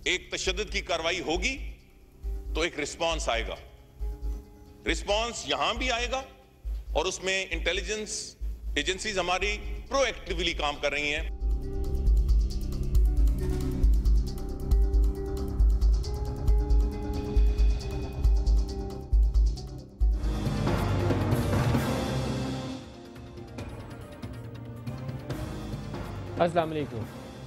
ایک تشدد کی کارروائی ہوگی تو ایک رسپانس آئے گا. رسپانس یہاں بھی آئے گا اور اس میں انٹیلیجنس ایجنسیز ہماری پرو ایکٹیولی کام کر رہی ہیں. السلام علیکم.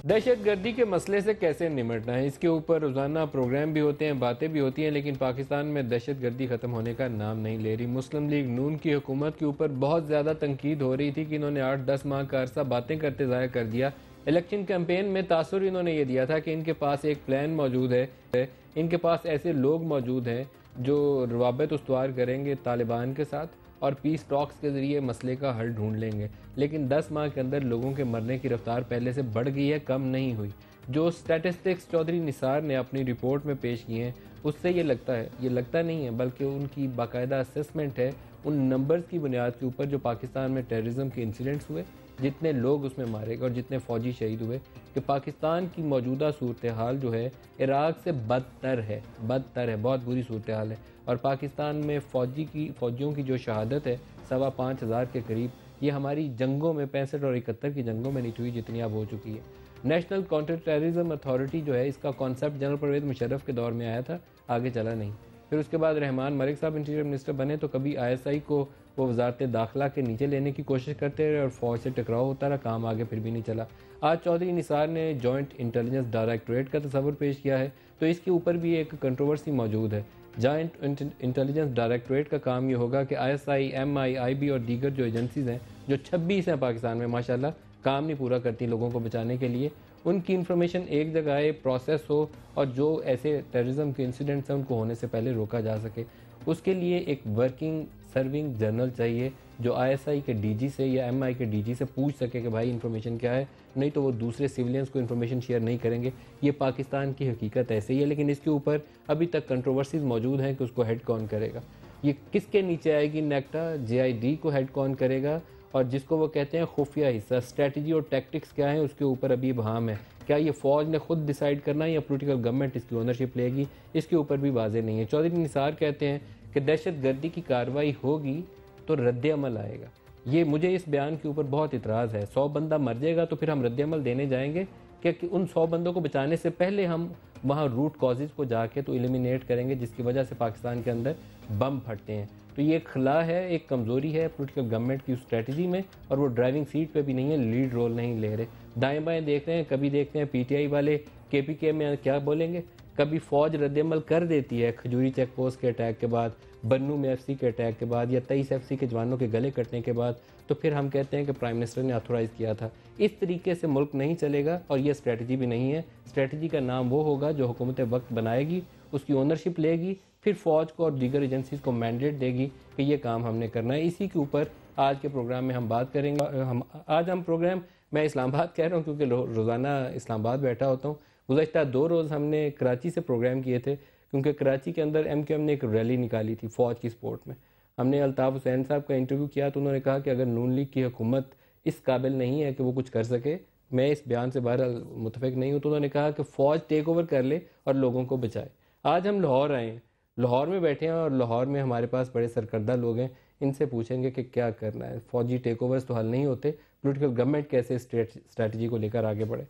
دہشت گردی کے مسئلے سے کیسے نمٹنا ہے، اس کے اوپر روزانہ پروگرام بھی ہوتے ہیں، باتیں بھی ہوتی ہیں، لیکن پاکستان میں دہشت گردی ختم ہونے کا نام نہیں لے رہی. مسلم لیگ نون کی حکومت کے اوپر بہت زیادہ تنقید ہو رہی تھی کہ انہوں نے 8-10 ماہ کا عرصہ باتیں کرتے ضائع کر دیا. الیکشن کیمپین میں تاثر انہوں نے یہ دیا تھا کہ ان کے پاس ایک پلان موجود ہے، ان کے پاس ایسے لوگ موجود ہیں جو روابط استوار کریں گے طالبان کے ساتھ اور پیس ٹاکس کے ذریعے مسئلے کا حل ڈھونڈ لیں گے. لیکن 10 ماہ کے اندر لوگوں کے مرنے کی رفتار پہلے سے بڑھ گئی ہے، کم نہیں ہوئی. جو سٹیٹسٹکس چودھری نثار نے اپنی رپورٹ میں پیش کیے ہیں اس سے یہ لگتا نہیں ہے بلکہ ان کی باقاعدہ اسیسمنٹ ہے ان نمبرز کی بنیاد کے اوپر جو پاکستان میں ٹیررزم کے انسیڈنٹس ہوئے، جتنے لوگ اس میں مارے گئے اور جتنے فوجی شہید ہوئے، کہ پاکستان کی موجودہ صورتحال جو ہے عراق سے بدتر ہے، بہت بری صورتحال ہے. اور پاکستان میں فوجیوں کی جو شہادت ہے 5,500 کے قریب، یہ ہماری جنگوں میں 65 اور 71 کی جنگوں میں نہیں ہوئی جتنی اب ہو چکی ہے. نیشنل کاؤنٹر ٹیررزم اتھارٹی جو ہے، اس کا کانسیپٹ جنرل پرویز مشرف کے دور میں آیا تھا، آگے چلا نہیں. پھر اس کے بعد رحمان ملک صاحب انٹیریئر منسٹر بنے تو کبھی ISI کو وہ وزارت داخلہ کے نیچے لینے کی کوشش کرتے رہے اور فوج سے ٹکراؤ ہوتا رہا، کام آگے پھر بھی نہیں چلا. آج چودھری نثار نے جوائنٹ انٹیلیجنس ڈائریکٹوریٹ کا تصور پیش کیا ہے تو اس کے اوپر بھی ایک کنٹروورسی موجود ہے. جوائنٹ انٹیلیجنس ڈائریکٹوریٹ کا کام یہ ہوگا کہ ISI، MI، IB اور دیگر جو ایجنسیز ہیں، جو 26 ہیں پاکستان میں ماشاءاللہ، کام نہیں پورا کرتی لوگوں کو بچانے کے لیے، ان کی انفارمیشن ایک جگہ آئے، پروسیس ہو اور جو ایسے ٹیررزم کے انسیڈنٹس ہیں ان کو ہونے سے پہلے روکا جا سکے. اس کے لیے ایک ورکنگ سرونگ جرنل چاہیے جو ISI کے DG سے یا MI کے DG سے پوچھ سکے کہ بھائی انفارمیشن کیا ہے، نہیں تو وہ دوسرے سیولینز کو انفارمیشن شیئر نہیں کریں گے. یہ پاکستان کی حقیقت ایسے ہی ہے، لیکن اس کے اوپر ابھی تک کنٹروورسیز موجود ہیں کہ اس کو ہیڈ کون کرے گا. یہ کس کے نیچے آئے گی؟ نیکٹا، JID کو ہیڈ کون کرے گا؟ اور جس کو وہ کہتے ہیں خفیہ حصہ، اسٹریٹجی اور ٹیکٹکس کیا ہیں، اس کے اوپر ابھی ابہام ہے. کیا یہ فوج نے خود ڈیسائیڈ کرنا ہے یا پولیٹیکل گورنمنٹ اس کی اونرشپ لے گی؟ اس کے اوپر بھی واضح نہیں ہے. چودھری نثار کہتے ہیں کہ دہشت گردی کی کارروائی ہوگی تو رد عمل آئے گا. یہ مجھے اس بیان کے اوپر بہت اعتراض ہے. 100 بندہ مر جائے گا تو پھر ہم رد عمل دینے جائیں گے کہ ان 100 بندوں کو بچانے سے پہلے ہم وہاں روٹ کازز کو جا کے تو ایلیمینیٹ کریں گے جس کی وجہ سے پاکستان کے اندر بم پھٹتے ہیں. تو یہ ایک خلا ہے، ایک کمزوری ہے پولیٹیکل گورنمنٹ کی اسٹریٹجی میں، اور وہ ڈرائیونگ سیٹ پہ بھی نہیں ہے، لیڈ رول نہیں لے رہے. دائیں بائیں دیکھ رہے ہیں، کبھی دیکھتے ہیں PTI والے KPK میں کیا بولیں گے، کبھی فوج رد عمل کر دیتی ہے کھجوری چیک پوسٹ کے اٹیک کے بعد، بنو میں FC کے اٹیک کے بعد، یا 23 FC کے جوانوں کے گلے کٹنے کے بعد، تو پھر ہم کہتے ہیں کہ پرائم منسٹر نے آتھورائز کیا تھا. اس طریقے سے ملک نہیں چلے گا اور یہ اسٹریٹجی بھی نہیں ہے. اسٹریٹجی کا نام وہ ہوگا جو حکومت وقت بنائے گی، اس کی اونرشپ لے گی، پھر فوج کو اور دیگر ایجنسیز کو مینڈیٹ دے گی کہ یہ کام ہم نے کرنا ہے. اسی کے اوپر آج کے پروگرام میں ہم بات کریں گے. آج ہم پروگرام، میں اسلام آباد کہہ رہا ہوں کیونکہ روزانہ اسلام آباد بیٹھا ہوتا ہوں. گزشتہ 2 روز ہم نے کراچی سے پروگرام کیے تھے کیونکہ کراچی کے اندر MQM نے ایک ریلی نکالی تھی فوج کی سپورٹ میں. ہم نے الطاف حسین صاحب کا انٹرویو کیا تو انہوں نے کہا کہ اگر نون لیگ کی حکومت اس قابل نہیں ہے کہ وہ کچھ کر سکے، میں اس بیان سے بہرحال متفق نہیں ہوں، تو انہوں نے کہا کہ فوج ٹیک اوور کر لے اور لوگوں کو بچائے. آج ہم لاہور آئے ہیں، لاہور میں بیٹھے ہیں اور لاہور میں ہمارے پاس بڑے سرکردہ لوگ ہیں. ان سے پوچھیں گے کہ کیا کرنا ہے. فوجی ٹیک اوورز تو حل نہیں ہوتے، پولیٹیکل گورنمنٹ کیسے اسٹریٹجی کو لے کر آگے بڑھے.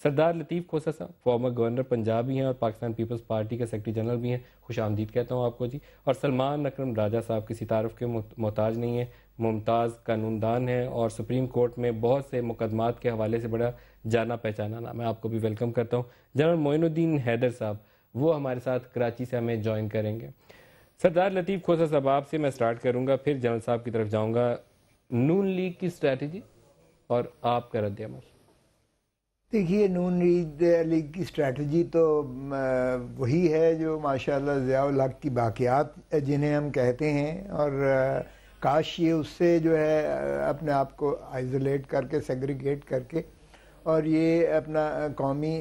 سردار لطیف کھوسہ صاحب فارمر گورنر پنجاب بھی ہیں اور پاکستان پیپلز پارٹی کے سیکرٹری جنرل بھی ہیں، خوش آمدید کہتا ہوں آپ کو جی. اور سلمان اکرم راجہ صاحب کسی تعارف کے محتاج نہیں ہیں، ممتاز قانون دان ہیں اور سپریم کورٹ میں بہت سے مقدمات کے حوالے سے بڑا جانا پہچانا نام ہے. آپ کو بھی ویلکم کرتا ہوں. جنرل معین الدین حیدر صاحب وہ ہمارے ساتھ کراچی سے ہمیں جوائن کریں گے. سردار لطیف کھوسہ صاحب آپ سے میں سٹارٹ کروں گا، پھر جنرل صاحب کی طرف جاؤں گا. نون لیگ کی اسٹریٹجی اور آپ کا رد عمل. دیکھیے، نون لیگ کی اسٹریٹجی تو وہی ہے جو ماشاءاللہ ضیاء الحق کی باقیات جنہیں ہم کہتے ہیں، اور کاش یہ اس سے جو ہے اپنے آپ کو آئزولیٹ کر کے، سیگریگیٹ کر کے، اور یہ اپنا قومی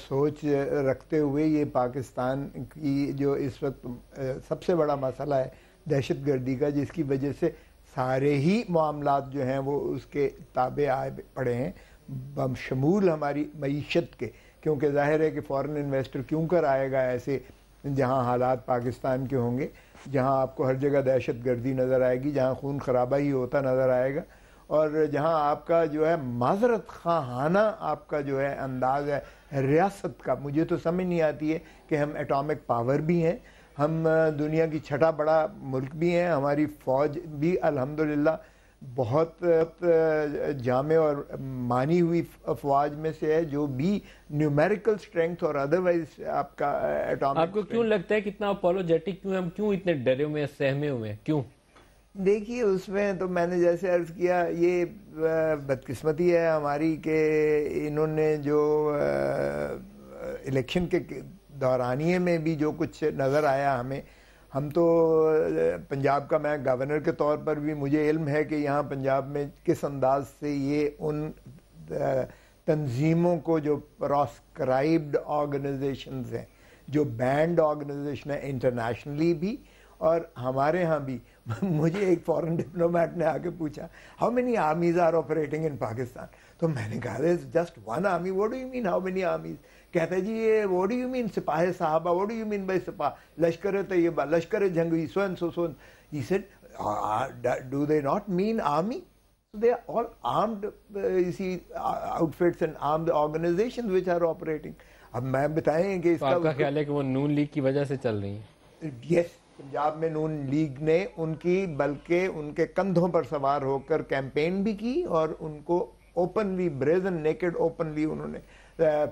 سوچ رکھتے ہوئے یہ پاکستان کی جو اس وقت سب سے بڑا مسئلہ ہے دہشت گردی کا، جس کی وجہ سے سارے ہی معاملات جو ہیں وہ اس کے تابع آئے پڑے ہیں، بشمول ہماری معیشت کے، کیونکہ ظاہر ہے کہ فورن انویسٹر کیوں کر آئے گا ایسے جہاں حالات پاکستان کے ہوں گے، جہاں آپ کو ہر جگہ دہشت گردی نظر آئے گی، جہاں خون خرابہ ہی ہوتا نظر آئے گا، اور جہاں آپ کا جو ہے معذرت خواہانہ آپ کا جو ہے انداز ہے ریاست کا. مجھے تو سمجھ نہیں آتی ہے کہ ہم ایٹامک پاور بھی ہیں، ہم دنیا کی چھٹا بڑا ملک بھی ہیں، ہماری فوج بھی الحمدللہ بہت جامع اور مانی ہوئی افواج میں سے ہے، جو بھی نیومیریکل سٹرینگتھ اور ادروائز آپ کا ایٹامک. آپ کو کیوں لگتا ہے کتنا اپولوجیٹک کیوں، ہم کیوں اتنے ڈرے ہوئے ہیں، سہمے ہوئے ہیں، کیوں؟ دیکھیے اس میں تو میں نے جیسے عرض کیا، یہ بدقسمتی ہے ہماری کہ انہوں نے جو الیکشن کے دورانیے میں بھی جو کچھ نظر آیا ہمیں، ہم تو پنجاب کا، میں گورنر کے طور پر بھی مجھے علم ہے کہ یہاں پنجاب میں کس انداز سے یہ ان تنظیموں کو جو پراسکرائبڈ آرگنائزیشنز ہیں، جو بینڈ آرگنائزیشن ہے انٹرنیشنلی بھی اور ہمارے ہاں بھی. مجھے ایک فورن ڈپلومیٹ نے آ کے پوچھا how many armies are operating in Pakistan, تو میں نے کہا just one army. What do you mean how many armies? کہتا ہے جی یہ what do you mean Sipah Sahaba, what do you mean by Sipah, Lashkar Taiba, Lashkar Jhangvi, so and so so. He said do they not mean army? They are all armed outfits and armed organizations which are operating. اب میں بتائیں کہ اس کا آپ کا خیال ہے کہ وہ نون لیگ کی وجہ سے چل رہی ہیں؟ یس، پنجاب میں نون لیگ نے ان کی بلکہ ان کے کندھوں پر سوار ہو کر کیمپین بھی کی اور ان کو اوپنلی بریزن نیکڈ اوپنلی انہوں نے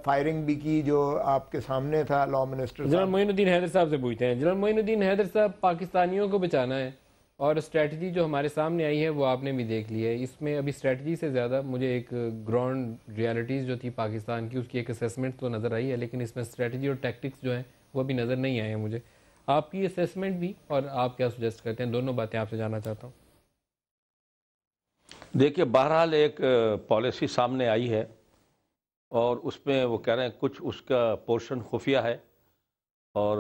فائرنگ بھی کی، جو آپ کے سامنے تھا لا منسٹر. جنرل معین الدین حیدر صاحب سے پوچھتے ہیں. جنرل معین الدین حیدر صاحب، پاکستانیوں کو بچانا ہے اور اسٹریٹجی جو ہمارے سامنے آئی ہے وہ آپ نے بھی دیکھ لی ہے. اس میں ابھی اسٹریٹجی سے زیادہ مجھے ایک گراؤنڈ ریالٹیز جو تھی پاکستان کی، اس کی ایک اسیسمنٹ تو نظر آئی ہے، لیکن اس میں اسٹریٹجی اور ٹیکٹکس جو ہیں وہ ابھی نظر نہیں آئے ہیں مجھے. آپ کی اسیسمنٹ بھی اور آپ کیا سجیسٹ کرتے ہیں، دونوں باتیں آپ سے جاننا چاہتا ہوں. دیکھیے بہرحال ایک پالیسی سامنے آئی ہے اور اس میں وہ کہہ رہے ہیں کچھ اس کا پورشن خفیہ ہے، اور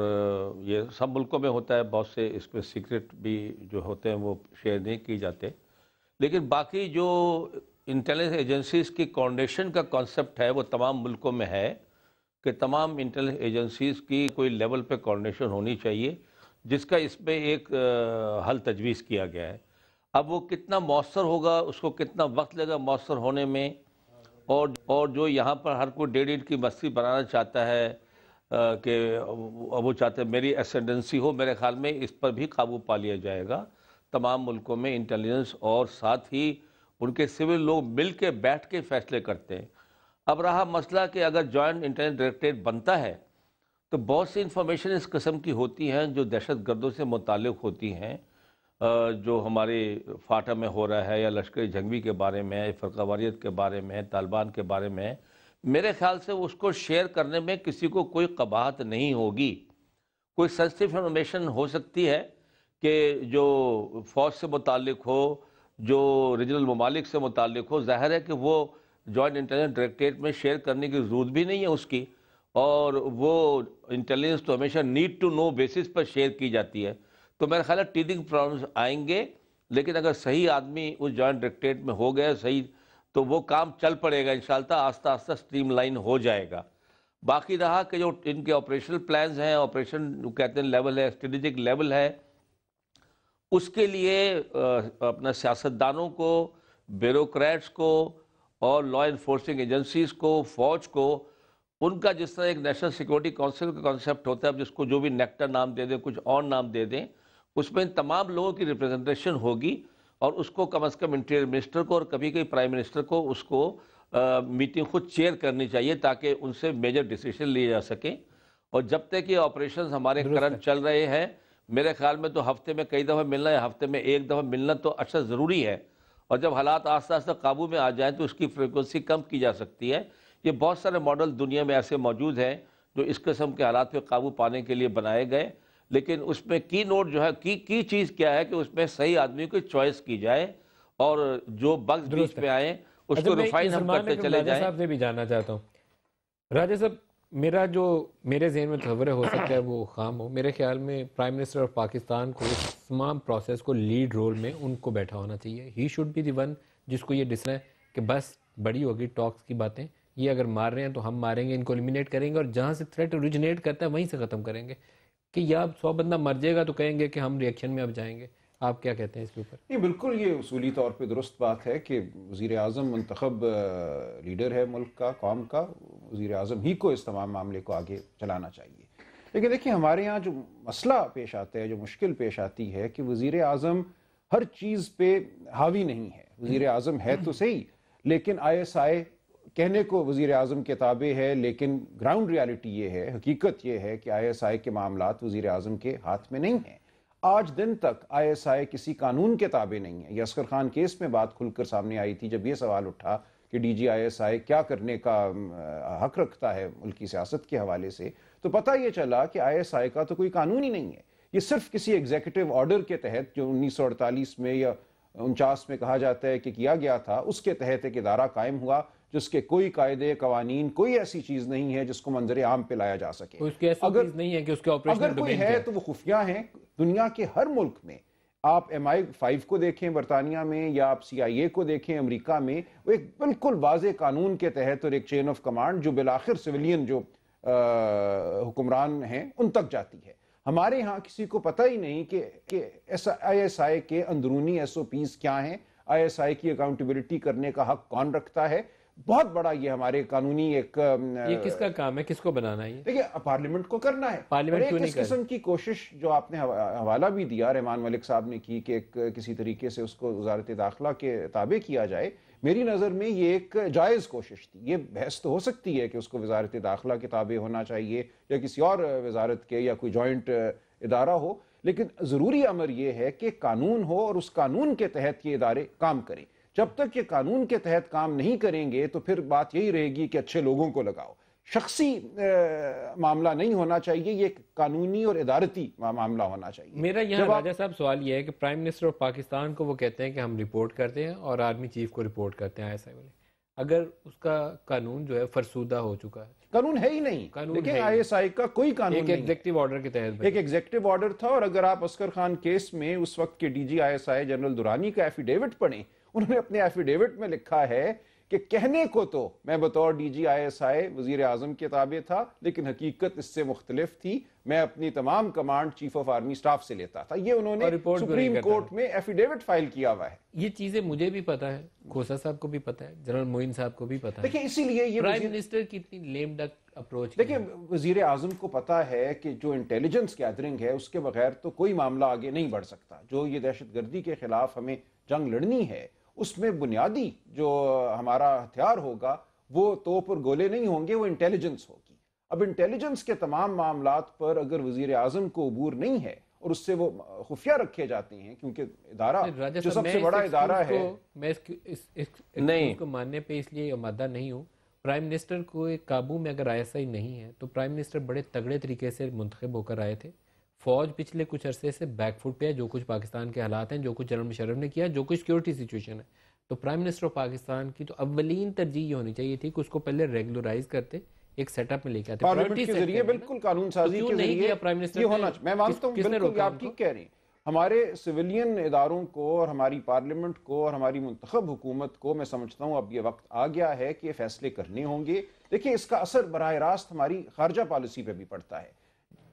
یہ سب ملکوں میں ہوتا ہے، بہت سے اس میں سیکرٹ بھی جو ہوتے ہیں وہ شیئر نہیں کی جاتے. لیکن باقی جو انٹیلیجنس ایجنسیز کی کوارڈینیشن کا کانسیپٹ ہے وہ تمام ملکوں میں ہے کہ تمام انٹیلیجنس ایجنسیز کی کوئی لیول پہ کوارڈینیشن ہونی چاہیے، جس کا اس میں ایک حل تجویز کیا گیا ہے. اب وہ کتنا مؤثر ہوگا، اس کو کتنا وقت لگے گا مؤثر ہونے میں، اور جو یہاں پر ہر کوئی ڈیڑھ اینٹ کی بستی بنانا چاہتا ہے کہ وہ چاہتے ہیں میری اسینڈنسی ہو، میرے خیال میں اس پر بھی قابو پا لیا جائے گا. تمام ملکوں میں انٹیلیجنس اور ساتھ ہی ان کے سول لوگ مل کے بیٹھ کے فیصلے کرتے ہیں. اب رہا مسئلہ کہ اگر جوائنٹ انٹیلیجنس ڈائریکٹریٹ بنتا ہے تو بہت سی انفارمیشن اس قسم کی ہوتی ہیں جو دہشت گردوں سے متعلق ہوتی ہیں، جو ہمارے فاٹا میں ہو رہا ہے یا لشکر جنگی کے بارے میں، فرقہ واریت کے بارے میں، طالبان کے بارے میں. میرے خیال سے اس کو شیئر کرنے میں کسی کو کوئی قباحت نہیں ہوگی. کوئی سینسٹیو انفارمیشن ہو سکتی ہے کہ جو فوج سے متعلق ہو، جو ریجنل ممالک سے متعلق ہو، ظاہر ہے کہ وہ جوائنٹ انٹیلیجنس ڈائریکٹریٹ میں شیئر کرنے کی ضرورت بھی نہیں ہے اس کی، اور وہ انٹیلیجنس تو ہمیشہ نیڈ ٹو نو بیسس پر شیئر کی جاتی ہے. تو میرا خیال ہے ٹیدنگ پرابلمز آئیں گے، لیکن اگر صحیح آدمی اس جوائنٹ ڈائریکٹریٹ میں ہو گیا صحیح، تو وہ کام چل پڑے گا انشاءاللہ، آہستہ آہستہ سٹریم لائن ہو جائے گا. باقی رہا کہ جو ان کے آپریشنل پلانز ہیں، آپریشن کہتے ہیں لیول ہے، اسٹریٹجک لیول ہے، اس کے لیے اپنا سیاستدانوں کو، بیوروکریٹس کو اور لا انفورسنگ ایجنسیز کو، فوج کو، ان کا جس طرح ایک نیشنل سیکورٹی کونسل کا کانسیپٹ ہوتا ہے، جس کو جو بھی نیکٹر نام دے دیں، کچھ اور نام دے دیں، اس میں ان تمام لوگوں کی ریپرزنٹیشن ہوگی، اور اس کو کم از کم انٹیریئر منسٹر کو اور کبھی کبھی پرائم منسٹر کو اس کو میٹنگ خود چیئر کرنی چاہیے تاکہ ان سے میجر ڈیسیشن لیے جا سکیں. اور جب تک یہ آپریشنز ہمارے کرنٹ چل رہے ہیں، میرے خیال میں تو ہفتے میں کئی دفعہ ملنا ہے، ہفتے میں ایک دفعہ ملنا تو اچھا ضروری ہے. اور جب حالات آہستہ آہستہ قابو میں آ جائیں تو اس کی فریکوینسی کم کی جا سکتی ہے. یہ بہت سارے ماڈل دنیا میں ایسے موجود ہیں جو اس قسم کے حالات پہ قابو پانے کے لیے بنائے گئے، لیکن اس میں کی نوٹ جو ہے کی چیز کیا ہے کہ اس میں صحیح آدمی کو چوائس کی جائے، اور جو بگز بیچ میں آئیں اس کو ریفائن ہم کرتے چلے جائیں. راجہ صاحب سے بھی جاننا چاہتا ہوں. راجہ صاحب، میرے ذہن میں تصور ہو سکتا ہے وہ خام ہو، میرے خیال میں پرائم منسٹر آف پاکستان کو اس تمام پروسیس کو لیڈ رول میں ان کو بیٹھا ہونا چاہیے. He should be the one جس کو یہ ڈسنا ہے کہ بس بڑی ہوگی ٹاکس کی باتیں، یہ اگر مار رہے ہیں تو ہم ماریں گے، ان کو ایلیمینیٹ کریں گے، اور جہاں سے تھریٹ اوریجنیٹ کرتا ہے وہیں سے ختم کریں گے، کہ یا 100 بندہ مر جائے گا تو کہیں گے کہ ہم ریئیکشن میں اب جائیں گے۔ آپ کیا کہتے ہیں اس کے اوپر؟ نہیں، بالکل یہ اصولی طور پہ درست بات ہے کہ وزیر اعظم منتخب لیڈر ہے ملک کا، قوم کا، وزیر اعظم ہی کو اس تمام معاملے کو آگے چلانا چاہیے۔ لیکن دیکھیں ہمارے یہاں جو مسئلہ پیش آتا ہے، جو مشکل پیش آتی ہے کہ وزیر اعظم ہر چیز پہ حاوی نہیں ہے۔ وزیر اعظم ہے تو صحیح، لیکن ISI کہنے کو وزیر اعظم کے تابع ہے، لیکن گراؤنڈ ریالٹی یہ ہے، حقیقت یہ ہے کہ ISI کے معاملات وزیر اعظم کے ہاتھ میں نہیں ہیں۔ آج دن تک ISI کسی قانون کے تابع نہیں ہے۔ یہ اصغر خان کیس میں بات کھل کر سامنے آئی تھی، جب یہ سوال اٹھا کہ DG ISI کیا کرنے کا حق رکھتا ہے ملکی سیاست کے حوالے سے، تو پتہ یہ چلا کہ ISI کا تو کوئی قانون ہی نہیں ہے۔ یہ صرف کسی ایگزیکٹو آرڈر کے تحت جو 1948 میں یا 49 میں کہا جاتا ہے کہ کیا گیا تھا، اس کے تحت ایک ادارہ قائم ہوا جس کے کوئی قاعدے قوانین، کوئی ایسی چیز نہیں ہے جس کو منظر عام پہ لایا جا سکے۔ اس کے ایسا چیز نہیں ہے کہ اس کے آپریشنل اگر کوئی ہے تو وہ خفیہ ہیں۔ دنیا کے ہر ملک میں آپ MI5 کو دیکھیں برطانیہ میں، یا آپ CIA کو دیکھیں امریکہ میں، وہ ایک بالکل واضح قانون کے تحت اور ایک چین آف کمانڈ جو بالآخر سویلین جو حکمران ہیں ان تک جاتی ہے۔ ہمارے ہاں کسی کو پتہ ہی نہیں کہ ISI کے اندرونی SOPs کیا ہیں، ISI کی اکاؤنٹیبلٹی کرنے کا حق کون رکھتا ہے۔ بہت بڑا یہ ہمارے قانونی ایک یہ کس کا کام ہے، کس کو بنانا ہے؟ دیکھیں پارلیمنٹ کو کرنا ہے۔ پارلیمنٹ کیوں نہیں اس قسم کی کوشش جو آپ نے حوالہ بھی دیا رحمان ملک صاحب نے کی کہ کسی طریقے سے اس کو وزارت داخلہ کے تابع کیا جائے، میری نظر میں یہ ایک جائز کوشش تھی۔ یہ بحث تو ہو سکتی ہے کہ اس کو وزارت داخلہ کے تابع ہونا چاہیے یا کسی اور وزارت کے یا کوئی جوائنٹ ادارہ ہو، لیکن ضروری امر یہ ہے کہ قانون ہو اور اس قانون کے تحت یہ ادارے کام کریں۔ جب تک یہ قانون کے تحت کام نہیں کریں گے تو پھر بات یہی رہے گی کہ اچھے لوگوں کو لگاؤ۔ شخصی معاملہ نہیں ہونا چاہیے، یہ ایک قانونی اور ادارتی معاملہ ہونا چاہیے۔ میرا یہاں راجہ صاحب سوال یہ ہے کہ پرائم منسٹر آف پاکستان کو وہ کہتے ہیں کہ ہم رپورٹ کرتے ہیں اور آرمی چیف کو رپورٹ کرتے ہیں ISI والے، اگر اس کا قانون جو ہے فرسودہ ہو چکا ہے، قانون ہے ہی نہیں، لیکن ISI کا کوئی قانون نہیں، ایک ایگزیکٹو آرڈر کے تحت ایک ایگزیکٹو آرڈر تھا۔ اور اگر آپ اصغر خان کیس میں اس وقت کے DG ISI جنرل درانی کا ایفیڈیوٹ پڑھیں، انہوں نے اپنے ایفیڈیوٹ میں لکھا ہے کہ کہنے کو تو میں بطور DG ISI وزیر اعظم کے تابع تھا، لیکن حقیقت اس سے مختلف تھی، میں اپنی تمام command chief of army staff سے لیتا تھا۔ یہ انہوں نے سپریم کورٹ میں ایفیڈیوٹ فائل کیا ہوا ہے۔ یہ چیزیں مجھے بھی پتا ہے، کھوسا صاحب کو بھی پتا ہے، جنرل معین صاحب کو بھی پتا ہے۔ دیکھیں اسی لیے یہ پرائم منسٹر کی اتنی لیم ڈک اپروچ، دیکھیں وزیر اعظم کو پتا ہے کہ جو انٹیلیجنس گیدرنگ ہے اس کے بغیر تو کوئی معاملہ آگے نہیں بڑھ سکتا۔ جو یہ دہشت گردی کے خلاف ہمیں جنگ لڑنی ہے، اس میں بنیادی جو ہمارا ہتھیار ہوگا وہ توپ اور گولے نہیں ہوں گے، وہ انٹیلیجنس ہوگی۔ اب انٹیلیجنس کے تمام معاملات پر اگر وزیر اعظم کو عبور نہیں ہے اور اس سے وہ خفیہ رکھے جاتے ہیں، کیونکہ ادارہ جو سب سے بڑا ادارہ ہے، میں اس کو ماننے پہ اس لیے آمادہ نہیں ہوں۔ پرائم منسٹر کو قابو میں اگر ISI نہیں ہے تو پرائم منسٹر بڑے تگڑے طریقے سے منتخب ہو کر آئے تھے۔ فوج پچھلے کچھ عرصے سے بیک فٹ پہ ہے، جو کچھ پاکستان کے حالات ہیں، جو کچھ جنرل مشرف نے کیا، جو کچھ سیکورٹی سچویشن ہے، تو پرائم منسٹر آف پاکستان کی تو اولین ترجیح یہ ہونی چاہیے تھی کہ اس کو پہلے ریگولرائز کرتے، ایک سیٹ اپ میں لے کے آتے، پارلیمنٹ کے ذریعے، بالکل قانون سازی کے ذریعے یہ ہونا چاہیے۔ میں مانتا ہوں، بالکل آپ ٹھیک کہہ رہے ہیں۔ ہمارے سویلین اداروں کو اور ہماری پارلیمنٹ کو اور ہماری منتخب حکومت کو میں سمجھتا ہوں اب یہ وقت آ گیا ہے کہ فیصلے کرنے ہوں گے۔ دیکھیں اس کا اثر براہ راست ہماری خارجہ پالیسی پہ بھی پڑتا ہے۔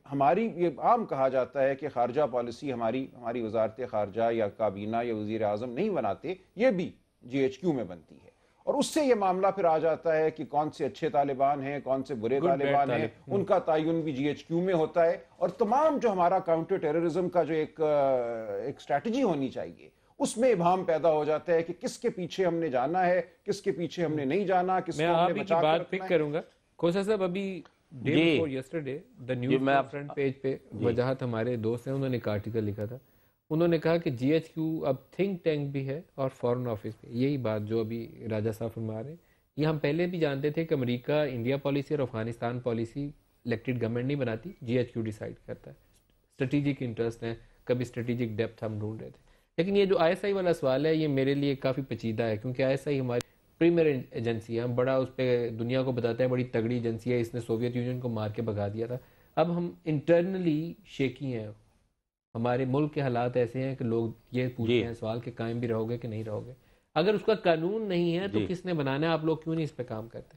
ہماری یہ عام کہا جاتا ہے کہ خارجہ پالیسی ہماری وزارت خارجہ یا کابینہ یا وزیر اعظم نہیں بناتے، یہ بھی GHQ میں بنتی ہے، اور اس سے یہ معاملہ پھر آ جاتا ہے کہ کون سے اچھے طالبان ہیں، کون سے برے طالبان ہیں، ان کا تعین بھی GHQ میں ہوتا ہے۔ اور تمام جو ہمارا کاؤنٹر ٹیررزم کا جو ایک اسٹریٹجی ہونی چاہیے، اس میں ابہام پیدا ہو جاتا ہے کہ کس کے پیچھے ہم نے جانا ہے، کس کے پیچھے ہم نے نہیں جانا، کس کو ہم نے بچا کے رکھنا ہے۔ پک کروں گا کھوسا صاحب، ابھی day before yesterday the news front page پہ وجاہت ہمارے دوست ہیں، انہوں نے ایک آرٹیکل لکھا تھا، انہوں نے کہا کہ GHQ اب تھنک ٹینک بھی ہے اور فورن آفس بھی۔ یہی بات جو ابھی راجہ صاحب فرما رہے ہیں، یہ ہم پہلے بھی جانتے تھے کہ امریکہ انڈیا پالیسی اور افغانستان پالیسی الیکٹڈ گورنمنٹ نہیں بناتی، GHQ ڈیسائیڈ کرتا ہے۔ اسٹریٹجک انٹرسٹ ہیں، کبھی اسٹریٹجک ڈیپتھ ہم ڈھونڈ رہے تھے۔ لیکن یہ جو ISI والا سوال ہے، یہ میرے لیے کافی پیچیدہ ہے، کیونکہ ISI ہماری پریمیئر ایجنسی ہے، ہم بڑا اس پہ دنیا کو بتاتے ہیں بڑی تگڑی ایجنسی ہے، اس نے سوویت یونین کو مار کے بھگا دیا تھا۔ اب ہم انٹرنلی شیکی ہیں، ہمارے ملک کے حالات ایسے ہیں کہ لوگ یہ پوچھتے ہیں سوال کہ قائم بھی رہو گے کہ نہیں رہو گے۔ اگر اس کا قانون نہیں ہے تو کس نے بنانا ہے؟ آپ لوگ کیوں نہیں اس پہ کام کرتے؟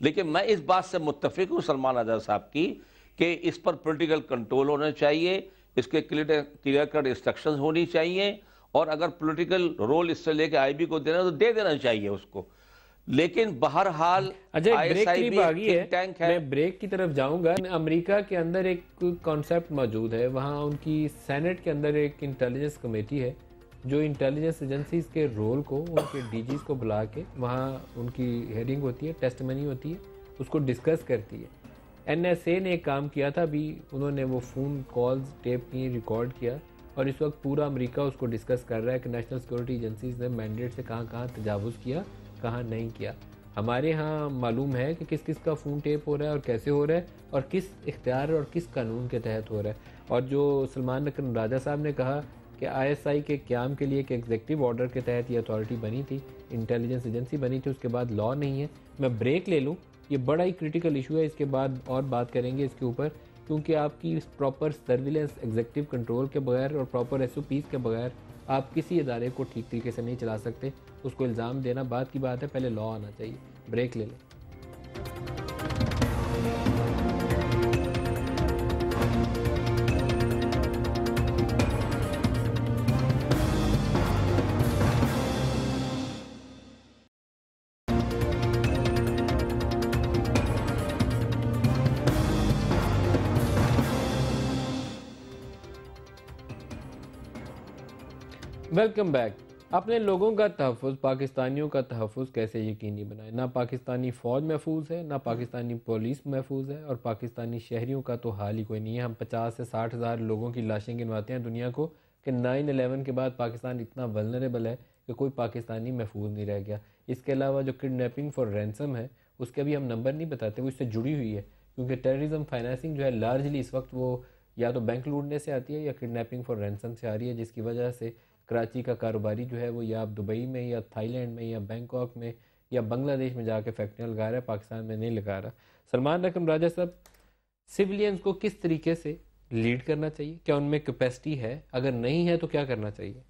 لیکن میں اس بات سے متفق ہوں سلمان آزاد صاحب کی کہ اس پر پولیٹیکل کنٹرول ہونا چاہیے، اس کے کلیئر کٹ انسٹرکشنز ہونی چاہیے، اور اگر پولیٹیکل رول اس سے لے کے آئی بی کو دینا تو دے دینا چاہیے اس کو. لیکن بہرحال اچھا ایک بریک قریب آ گئی ہے، میں بریک کی طرف جاؤں گا. امریکہ کے اندر ایک کانسیپٹ موجود ہے، وہاں ان کی سینٹ کے اندر ایک انٹیلیجنس کمیٹی ہے جو انٹیلیجنس ایجنسیز کے رول کو ان کے ڈی جیز کو بلا کے وہاں ان کی ہیئرنگ ہوتی ہے، ٹیسٹمنی ہوتی ہے، اس کو ڈسکس کرتی ہے. این ایس اے نے ایک کام کیا تھا، ابھی انہوں نے وہ فون کالز ٹیپ کی، ریکارڈ کیا، اور اس وقت پورا امریکہ اس کو ڈسکس کر رہا ہے کہ نیشنل سیکورٹی ایجنسیز نے مینڈیٹ سے کہاں کہاں تجاوز کیا، کہاں نہیں کیا. ہمارے ہاں معلوم ہے کہ کس کس کا فون ٹیپ ہو رہا ہے اور کیسے ہو رہا ہے اور کس اختیار اور کس قانون کے تحت ہو رہا ہے. اور جو سلمان اکرم راجہ صاحب نے کہا کہ آئی ایس آئی کے قیام کے لیے ایک ایگزیکٹو آرڈر کے تحت یہ اتھارٹی بنی تھی، انٹیلیجنس ایجنسی بنی تھی، اس کے بعد لا نہیں ہے. میں بریک لے لوں، یہ بڑا ہی کریٹیکل ایشو ہے، اس کے بعد اور بات کریں گے اس کے اوپر، کیونکہ آپ کی پراپر سرویلنس ایگزیکٹو کنٹرول کے بغیر اور پراپر ایس او پیز کے بغیر آپ کسی ادارے کو ٹھیک طریقے سے نہیں چلا سکتے. اس کو الزام دینا بعد کی بات ہے، پہلے لا آنا چاہیے. بریک لے لیں. Welcome back. اپنے لوگوں کا تحفظ، پاکستانیوں کا تحفظ کیسے یقینی بنائے؟ نہ پاکستانی فوج محفوظ ہے، نہ پاکستانی پولیس محفوظ ہے، اور پاکستانی شہریوں کا تو حال ہی کوئی نہیں ہے. ہم 50 سے 60 ہزار لوگوں کی لاشیں گنواتے ہیں دنیا کو کہ 9/11 کے بعد پاکستان اتنا ولنریبل ہے کہ کوئی پاکستانی محفوظ نہیں رہ گیا. اس کے علاوہ جو کڈنیپنگ فار رینسم ہے اس کے بھی ہم نمبر نہیں بتاتے، وہ اس سے جڑی ہوئی ہے، کیونکہ ٹیررزم فائنانسنگ جو ہے لارجلی اس وقت وہ یا تو بینک لوٹنے سے آتی ہے یا کڈنیپنگ فار رینسم سے آ رہی ہے، جس کی وجہ سے کراچی کا کاروباری جو ہے وہ یا دبئی میں یا تھائی لینڈ میں یا بینکاک میں یا بنگلہ دیش میں جا کے فیکٹریاں لگا رہا ہے، پاکستان میں نہیں لگا رہا. سلمان اکرم راجہ صاحب، سویلینز کو کس طریقے سے لیڈ کرنا چاہیے؟ کیا ان میں کیپیسٹی ہے؟ اگر نہیں ہے تو کیا کرنا چاہیے؟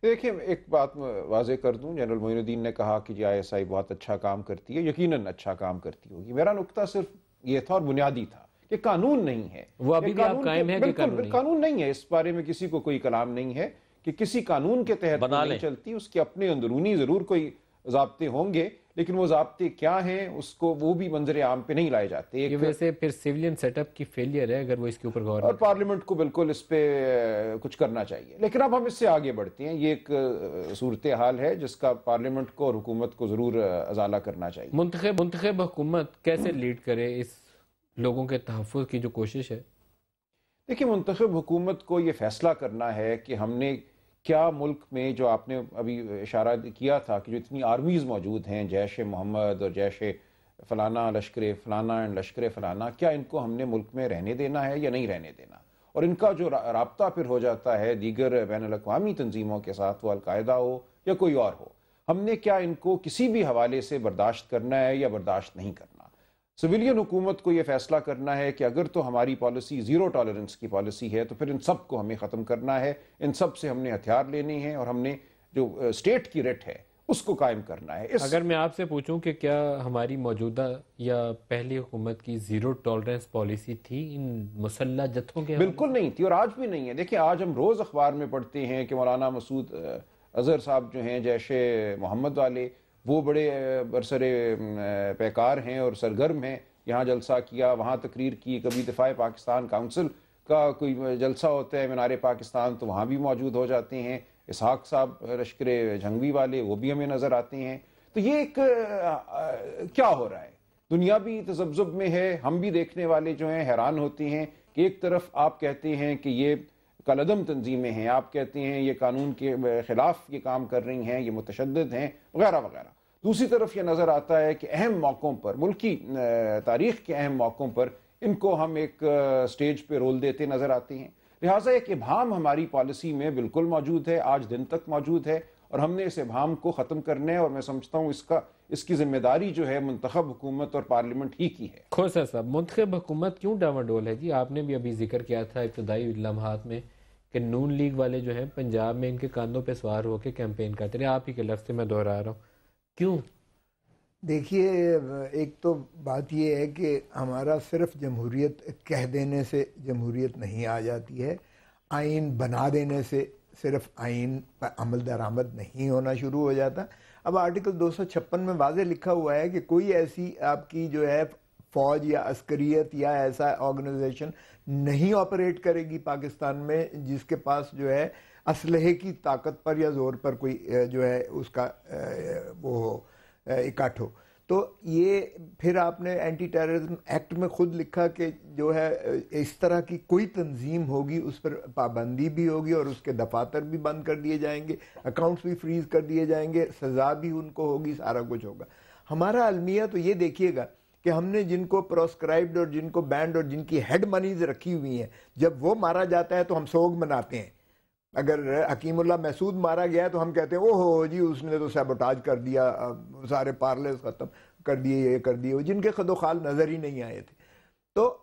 دیکھیں ایک بات واضح کر دوں، جنرل معین الدین نے کہا کہ جی آئی ایس آئی بہت اچھا کام کرتی ہے، یقیناً اچھا کام کرتی ہوگی. میرا نقطہ صرف یہ تھا اور بنیادی تھا کہ قانون نہیں ہے. وہ ابھی بھی آپ قائم ہے کہ قانون نہیں ہے، اس بارے میں کسی کو کوئی کلام نہیں ہے کہ کسی قانون کے تحت نہیں چلتی. اس کے اپنے اندرونی ضرور کوئی ضابطے ہوں گے، لیکن وہ ضابطے کیا ہیں اس کو وہ بھی منظر عام پہ نہیں لائے جاتے. یہ ویسے پھر سیولین سیٹ اپ کی فیلئر ہے اگر وہ اس کے اوپر غور، اور پارلیمنٹ کو بالکل اس پہ کچھ کرنا چاہیے. لیکن اب ہم اس سے آگے بڑھتے ہیں. یہ ایک صورتحال ہے جس کا پارلیمنٹ کو اور حکومت کو ضرور ازالہ کرنا چاہیے. منتخب حکومت کیسے لیڈ کرے اس لوگوں کے تحفظ کی جو کوشش ہے؟ دیکھیں منتخب حکومت کو یہ فیصلہ کرنا ہے کہ ہم نے کیا ملک میں، جو آپ نے ابھی اشارہ کیا تھا کہ جو اتنی آرمیز موجود ہیں، جیش محمد اور جیش فلانا، لشکر فلانا اینڈ لشکر فلانا، کیا ان کو ہم نے ملک میں رہنے دینا ہے یا نہیں رہنے دینا؟ اور ان کا جو رابطہ پھر ہو جاتا ہے دیگر بین الاقوامی تنظیموں کے ساتھ، وہ القاعدہ ہو یا کوئی اور ہو، ہم نے کیا ان کو کسی بھی حوالے سے برداشت کرنا ہے یا برداشت نہیں کرنا؟ سویلین حکومت کو یہ فیصلہ کرنا ہے کہ اگر تو ہماری پالیسی زیرو ٹالرنس کی پالیسی ہے تو پھر ان سب کو ہمیں ختم کرنا ہے، ان سب سے ہم نے ہتھیار لینے ہیں اور ہم نے جو اسٹیٹ کی رٹ ہے اس کو قائم کرنا ہے. اگر میں آپ سے پوچھوں کہ کیا ہماری موجودہ یا پہلی حکومت کی زیرو ٹالرنس پالیسی تھی ان مسلح جتھوں کے؟ بالکل نہیں تھی اور آج بھی نہیں ہے. دیکھیں آج ہم روز اخبار میں پڑھتے ہیں کہ مولانا مسعود اظہر صاحب جو ہیں جیش محمد والے، وہ بڑے برسر پیکار ہیں اور سرگرم ہیں. یہاں جلسہ کیا، وہاں تقریر کی، کبھی دفاع پاکستان کونسل کا کوئی جلسہ ہوتا ہے مینار پاکستان تو وہاں بھی موجود ہو جاتے ہیں. اسحاق صاحب لشکر جھنگوی والے، وہ بھی ہمیں نظر آتے ہیں. تو یہ ایک کیا ہو رہا ہے؟ دنیا بھی تذبذب میں ہے، ہم بھی دیکھنے والے جو ہیں حیران ہوتے ہیں کہ ایک طرف آپ کہتے ہیں کہ یہ کالعدم تنظیمیں ہیں، آپ کہتے ہیں یہ قانون کے خلاف یہ کام کر رہی ہیں، یہ متشدد ہیں وغیرہ وغیرہ. دوسری طرف یہ نظر آتا ہے کہ اہم موقعوں پر، ملکی تاریخ کے اہم موقعوں پر ان کو ہم ایک سٹیج پہ رول دیتے نظر آتے ہیں. لہٰذا ایک ابہام ہماری پالیسی میں بالکل موجود ہے، آج دن تک موجود ہے اور ہم نے اس ابہام کو ختم کرنا ہے. اور میں سمجھتا ہوں اس کی ذمہ داری جو ہے منتخب حکومت اور پارلیمنٹ ہی کی ہے. کھوسا صاحب، منتخب حکومت کیوں ڈاواڈول ہے جی؟ آپ نے بھی ابھی ذکر کیا تھا ابتدائی لمحات میں کہ نون لیگ والے جو ہیں پنجاب میں ان کے کاندھوں پہ سوار ہو کے کیمپین کرتے رہے. آپ ہی کے لفظ سے میں دہرا رہا ہوں، کیوں؟ دیکھیے ایک تو بات یہ ہے کہ ہمارا صرف جمہوریت کہہ دینے سے جمہوریت نہیں آ جاتی ہے، آئین بنا دینے سے صرف آئین پر عمل درآمد نہیں ہونا شروع ہو جاتا۔ اب آرٹیکل 256 میں واضح لکھا ہوا ہے کہ کوئی ایسی آپ کی جو ہے فوج یا عسکریت یا ایسا آرگنائزیشن نہیں آپریٹ کرے گی پاکستان میں جس کے پاس جو ہے اسلحے کی طاقت پر یا زور پر کوئی جو ہے اس کا وہ اکٹھ ہو۔ تو یہ پھر آپ نے اینٹی ٹیررزم ایکٹ میں خود لکھا کہ جو ہے اس طرح کی کوئی تنظیم ہوگی اس پر پابندی بھی ہوگی اور اس کے دفاتر بھی بند کر دیے جائیں گے، اکاؤنٹس بھی فریز کر دیے جائیں گے، سزا بھی ان کو ہوگی، سارا کچھ ہوگا۔ ہمارا المیہ تو یہ دیکھیے گا کہ ہم نے جن کو پروسکرائبڈ اور جن کو بینڈ اور جن کی ہیڈ منیز رکھی ہوئی ہیں، جب وہ مارا جاتا ہے تو ہم سوگ مناتے ہیں۔ اگر حکیم اللہ محسود مارا گیا تو ہم کہتے ہیں اوہ ہو جی اس نے تو سیبوٹاج کر دیا، سارے پارلرز ختم کر دیے، یہ کر دیے، جن کے خد و خال نظر ہی نہیں آئے تھے۔ تو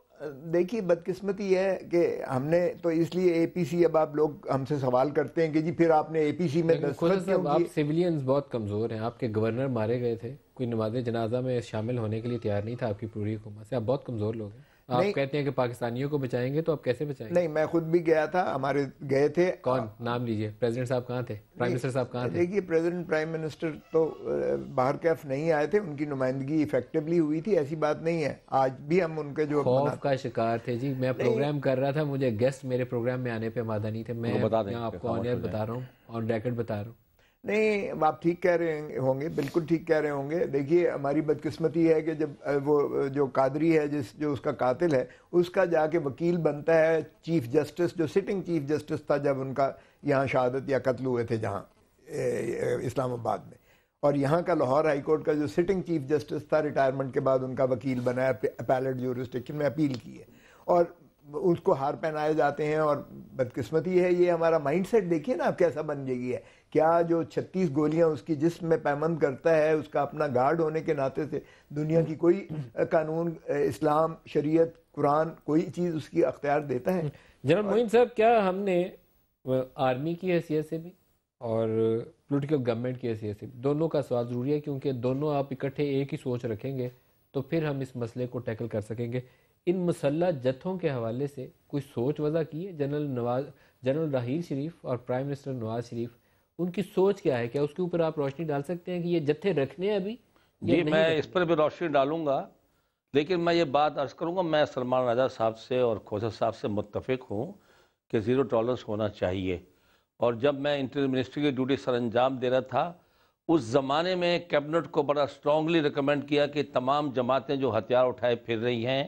دیکھیے بدقسمتی ہے کہ ہم نے تو اس لیے اے پی سی، اب آپ لوگ ہم سے سوال کرتے ہیں کہ جی پھر آپ نے اے پی سی میں دستخط کیوں آپ کیے؟ سیولینز بہت کمزور ہیں، آپ کے گورنر مارے گئے تھے، کوئی نماز جنازہ میں شامل ہونے کے لیے تیار نہیں تھا آپ کی پوری حکومت سے، آپ بہت کمزور لوگ ہیں۔ آپ کہتے ہیں کہ پاکستانیوں کو بچائیں گے تو آپ کیسے بچائیں گے؟ نہیں، میں خود بھی گیا تھا، ہمارے گئے تھے۔ کون نام لیجئے، پریزیڈنٹ صاحب کہاں تھے، پرائم منسٹر صاحب کہاں تھے؟ دیکھیے پریزیڈنٹ پرائم منسٹر تو باہر کیف نہیں آئے تھے، ان کی نمائندگی ایفیکٹولی ہوئی تھی، ایسی بات نہیں ہے۔ آج بھی ہم ان کے جو خوف کا شکار تھے جی، میں پروگرام کر رہا تھا، مجھے گیسٹ میرے پروگرام میں آنے پہ آمادہ نہیں تھے، میں آپ کو آن ایئر بتا رہا ہوں، آن ریکارڈ بتا رہا ہوں۔ نہیں، آپ ٹھیک کہہ رہے ہوں گے، بالکل ٹھیک کہہ رہے ہوں گے۔ دیکھیے ہماری بدقسمتی ہے کہ جب وہ جو قادری ہے جو اس کا قاتل ہے، اس کا جا کے وکیل بنتا ہے چیف جسٹس، جو سٹنگ چیف جسٹس تھا جب ان کا یہاں شہادت یا قتل ہوئے تھے جہاں اسلام آباد میں، اور یہاں کا لاہور ہائی کورٹ کا جو سٹنگ چیف جسٹس تھا ریٹائرمنٹ کے بعد ان کا وکیل بنا ہے، اپیلیٹ جورسڈکشن میں اپیل کی ہے، اور اس کو ہار پہنائے جاتے ہیں۔ اور بدقسمتی ہے یہ ہمارا مائنڈ سیٹ، دیکھیے نا اب کیسا بن گئی ہے، کیا جو 36 گولیاں اس کی جسم میں پیمند کرتا ہے، اس کا اپنا گارڈ ہونے کے ناطے سے دنیا کی کوئی قانون، اسلام، شریعت، قرآن، کوئی چیز اس کی اختیار دیتا ہے؟ جناب معین صاحب، کیا ہم نے آرمی کی حیثیت سے بھی اور پولیٹیکل گورنمنٹ کی حیثیت سے بھی، دونوں کا سوال ضروری ہے، کیونکہ دونوں آپ اکٹھے ایک ہی سوچ رکھیں گے تو پھر ہم اس مسئلے کو ٹیکل کر سکیں گے۔ ان مسلح جتھوں کے حوالے سے کوئی سوچ وضع کی ہے جنرل راحیل شریف اور پرائم منسٹر نواز شریف، ان کی سوچ کیا ہے؟ کیا اس کے اوپر آپ روشنی ڈال سکتے ہیں کہ یہ جتھے رکھنے ہیں ابھی؟ جی میں اس پر بھی روشنی ڈالوں گا، لیکن میں یہ بات عرض کروں گا، میں سلمان رضا صاحب سے اور کھوسر صاحب سے متفق ہوں کہ زیرو ٹالرنس ہونا چاہیے۔ اور جب میں انٹیریئر منسٹری کی ڈیوٹی سر انجام دے رہا تھا، اس زمانے میں کیبنٹ کو بڑا اسٹرانگلی ریکمینڈ کیا کہ تمام جماعتیں جو ہتھیار اٹھائے پھر رہی ہیں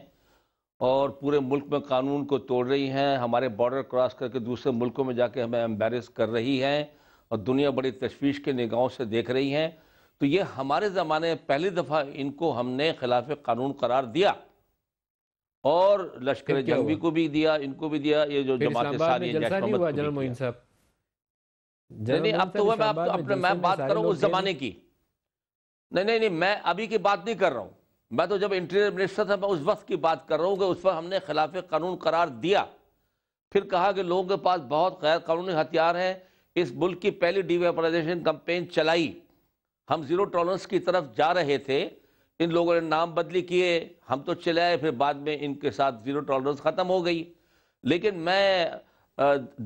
اور پورے ملک میں قانون کو توڑ رہی ہیں، ہمارے بارڈر کراس کر کے دوسرے ملکوں میں جا کے ہمیں امبیرس کر رہی ہیں اور دنیا بڑی تشویش کے نگاہوں سے دیکھ رہی ہیں، تو یہ ہمارے زمانے میں پہلی دفعہ ان کو ہم نے خلاف قانون قرار دیا، اور لشکر جنگی کو بھی دیا، ان کو بھی دیا، یہ جو جماعت ساری جیش محمد کو جنرل معین صاحب؟ نہیں، اب تو میں بات کروں اس زمانے کی، نہیں، میں ابھی کی بات نہیں کر رہا ہوں، میں تو جب انٹیریئر منسٹر تھا میں اس وقت کی بات کر رہا ہوں کہ اس پر ہم نے خلاف قانون قرار دیا، پھر کہا کہ لوگوں کے پاس بہت غیر قانونی ہتھیار ہیں، اس ملک کی پہلی ڈی ویپرائزیشن کمپین چلائی، ہم زیرو ٹالرنس کی طرف جا رہے تھے، ان لوگوں نے نام بدلی کیے، ہم تو چلائے، پھر بعد میں ان کے ساتھ زیرو ٹالرنس ختم ہو گئی۔ لیکن میں